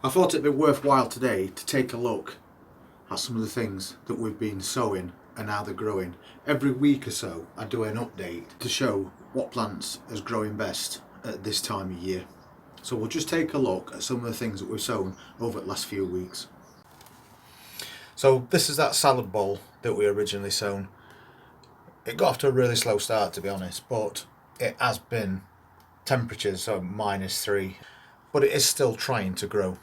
I thought it'd be worthwhile today to take a look at some of the things that we've been sowing and how they're growing. Every week or so I do an update to show what plants is growing best at this time of year. So we'll just take a look at some of the things that we've sown over the last few weeks. So this is that salad bowl that we originally sown. It got off to a really slow start, to be honest, but it has been temperatures of -3, but it is still trying to grow.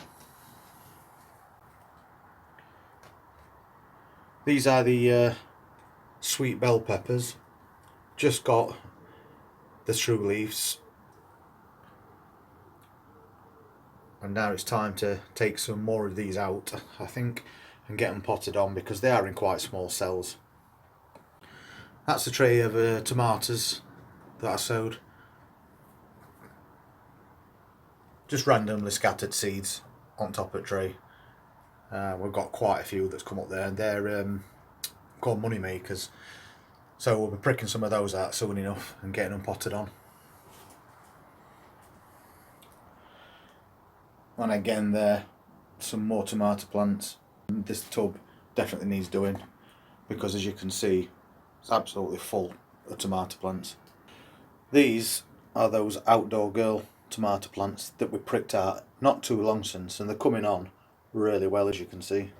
These are the sweet bell peppers. Just got the true leaves, and now it's time to take some more of these out, I think, and get them potted on because they are in quite small cells. That's a tray of tomatoes that I sowed. Just randomly scattered seeds on top of the tray. We've got quite a few that's come up there, and they're called money makers. So we'll be pricking some of those out soon enough and getting them potted on. And again there, some more tomato plants. This tub definitely needs doing because, as you can see, it's absolutely full of tomato plants. These are those outdoor girl tomato plants that we pricked out not too long since, and they're coming on really well, as you can see.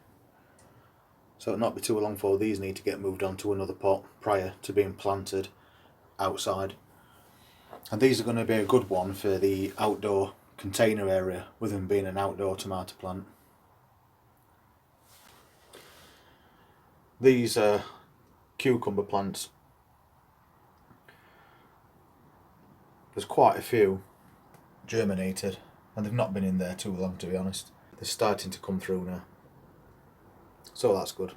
So it'll not be too long before these need to get moved on to another pot prior to being planted outside. And these are going to be a good one for the outdoor container area, with them being an outdoor tomato plant. These are cucumber plants. There's quite a few germinated, and they've not been in there too long, to be honest. They're starting to come through now, so that's good.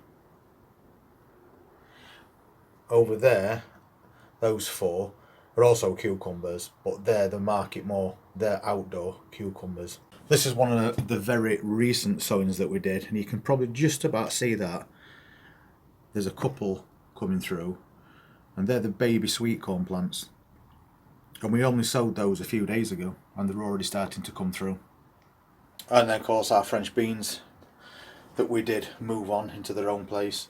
Over there, those four are also cucumbers, but they mark it more, they're outdoor cucumbers. This is one of the very recent sowings that we did, and you can probably just about see that. There's a couple coming through, and they're the baby sweet corn plants. And we only sowed those a few days ago, and they're already starting to come through. And then of course our French beans that we did move on into their own place.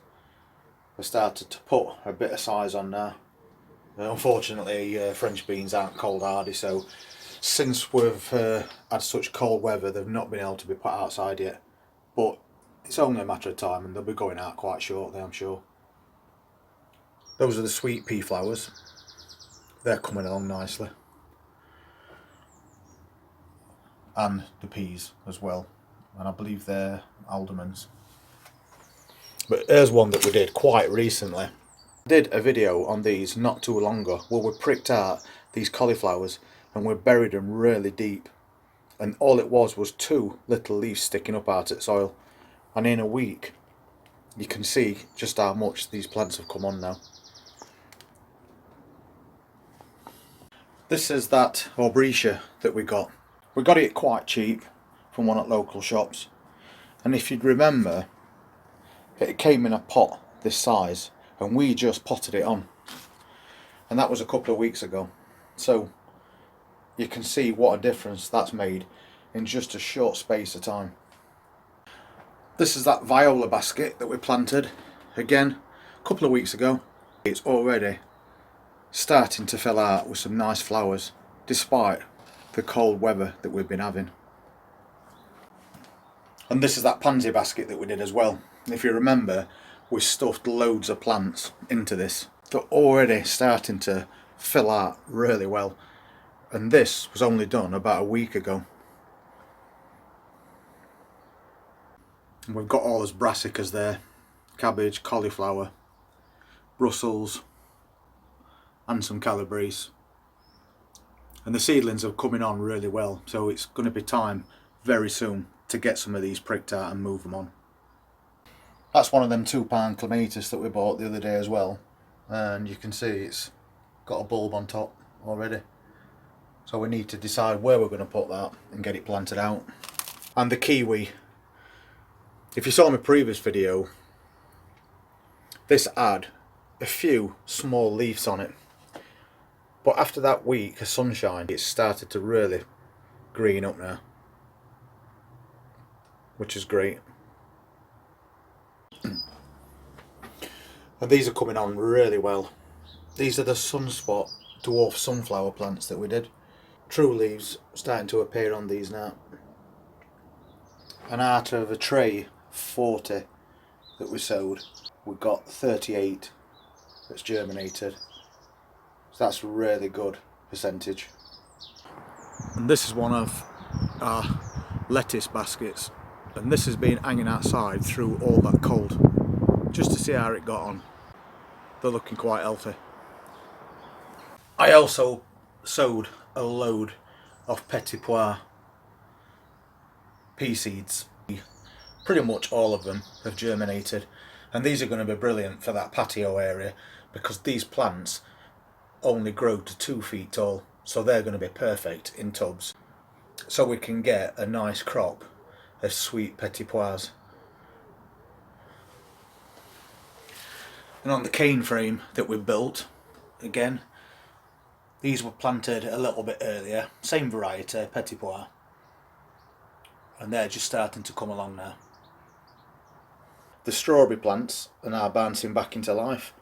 We started to put a bit of size on now. Unfortunately French beans aren't cold hardy, so since we've had such cold weather they've not been able to be put outside yet. But it's only a matter of time and they'll be going out quite shortly, I'm sure. Those are the sweet pea flowers. They're coming along nicely. And the peas as well. And I believe they're almonds. But here's one that we did quite recently. I did a video on these not too long ago where we pricked out these cauliflowers and we buried them really deep. And all it was 2 little leaves sticking up out of the soil. And in a week you can see just how much these plants have come on now. This is that Brassica that we got. We got it quite cheap from one at local shops, and if you'd remember, it came in a pot this size and we just potted it on, and that was a couple of weeks ago. So you can see what a difference that's made in just a short space of time. This is that viola basket that we planted again a couple of weeks ago. It's already starting to fill out with some nice flowers despite the cold weather that we've been having. And this is that pansy basket that we did as well. If you remember, we stuffed loads of plants into this. They're already starting to fill out really well, and this was only done about a week ago. And we've got all those brassicas there, cabbage, cauliflower, Brussels and some calabrese. And the seedlings are coming on really well, so it's going to be time very soon to get some of these pricked out and move them on. That's one of them £2 clematis that we bought the other day as well, and you can see it's got a bulb on top already. So we need to decide where we're going to put that and get it planted out. And the kiwi. If you saw my previous video, this had a few small leaves on it, but after that week of sunshine it's started to really green up now. which is great. And these are coming on really well. These are the Sunspot dwarf sunflower plants that we did. True leaves starting to appear on these now. And out of a tray 40 that we sowed, we got 38 that's germinated. So that's a really good percentage. And this is one of our lettuce baskets, and this has been hanging outside through all that cold, just to see how it got on. They're looking quite healthy. I also sowed a load of petit pois pea seeds. Pretty much all of them have germinated, and these are going to be brilliant for that patio area because these plants only grow to 2 feet tall, so they're going to be perfect in tubs. So we can get a nice crop of sweet petit pois. And on the cane frame that we built, again, these were planted a little bit earlier, same variety, petit pois, and they're just starting to come along now. The strawberry plants are now bouncing back into life.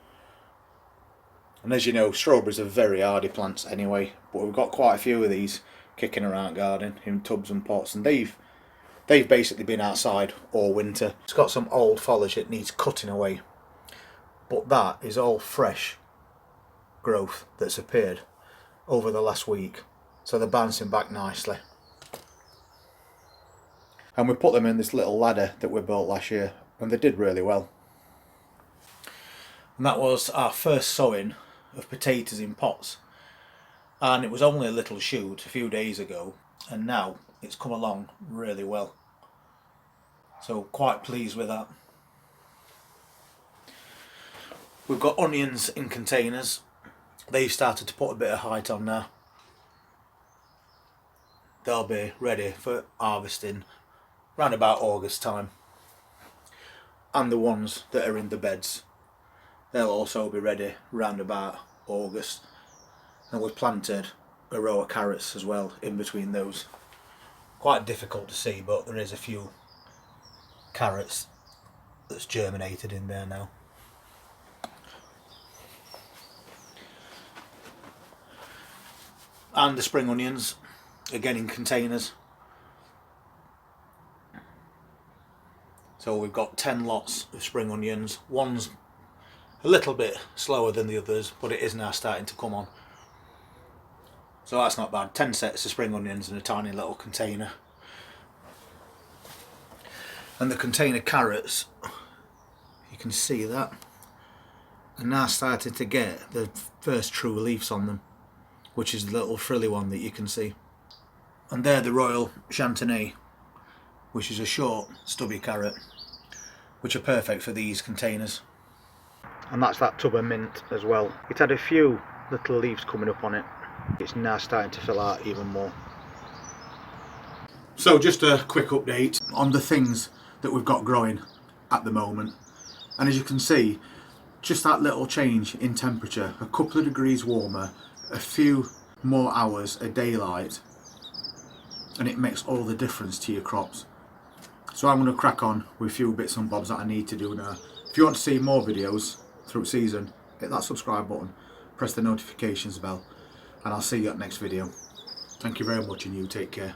And as you know, strawberries are very hardy plants anyway, but we've got quite a few of these kicking around garden in tubs and pots, and they've basically been outside all winter. It's got some old foliage that needs cutting away, but that is all fresh growth that's appeared over the last week, so they're bouncing back nicely. And we put them in this little ladder that we built last year, and they did really well. And that was our first sowing of potatoes in pots, and it was only a little shoot a few days ago, and now it's come along really well, so quite pleased with that. We've got onions in containers. They've started to put a bit of height on now. They'll be ready for harvesting round about August time. And the ones that are in the beds, they'll also be ready round about August. And we've planted a row of carrots as well in between those. Quite difficult to see, but there is a few carrots that's germinated in there now. And the spring onions, again in containers. So we've got 10 lots of spring onions. One's a little bit slower than the others, but it is now starting to come on. So that's not bad. 10 sets of spring onions in a tiny little container. And the container carrots, you can see that, are now starting to get the first true leaves on them, which is the little frilly one that you can see. And they're the Royal Chantenay, which is a short stubby carrot, which are perfect for these containers. And that's that tub of mint as well. It had a few little leaves coming up on it. It's now starting to fill out even more. So just a quick update on the things that we've got growing at the moment. And as you can see, just that little change in temperature, a couple of degrees warmer, a few more hours of daylight, and it makes all the difference to your crops. So I'm going to crack on with a few bits and bobs that I need to do now. If you want to see more videos through season, hit that subscribe button, press the notifications bell, and I'll see you at next video. Thank you very much, and you take care.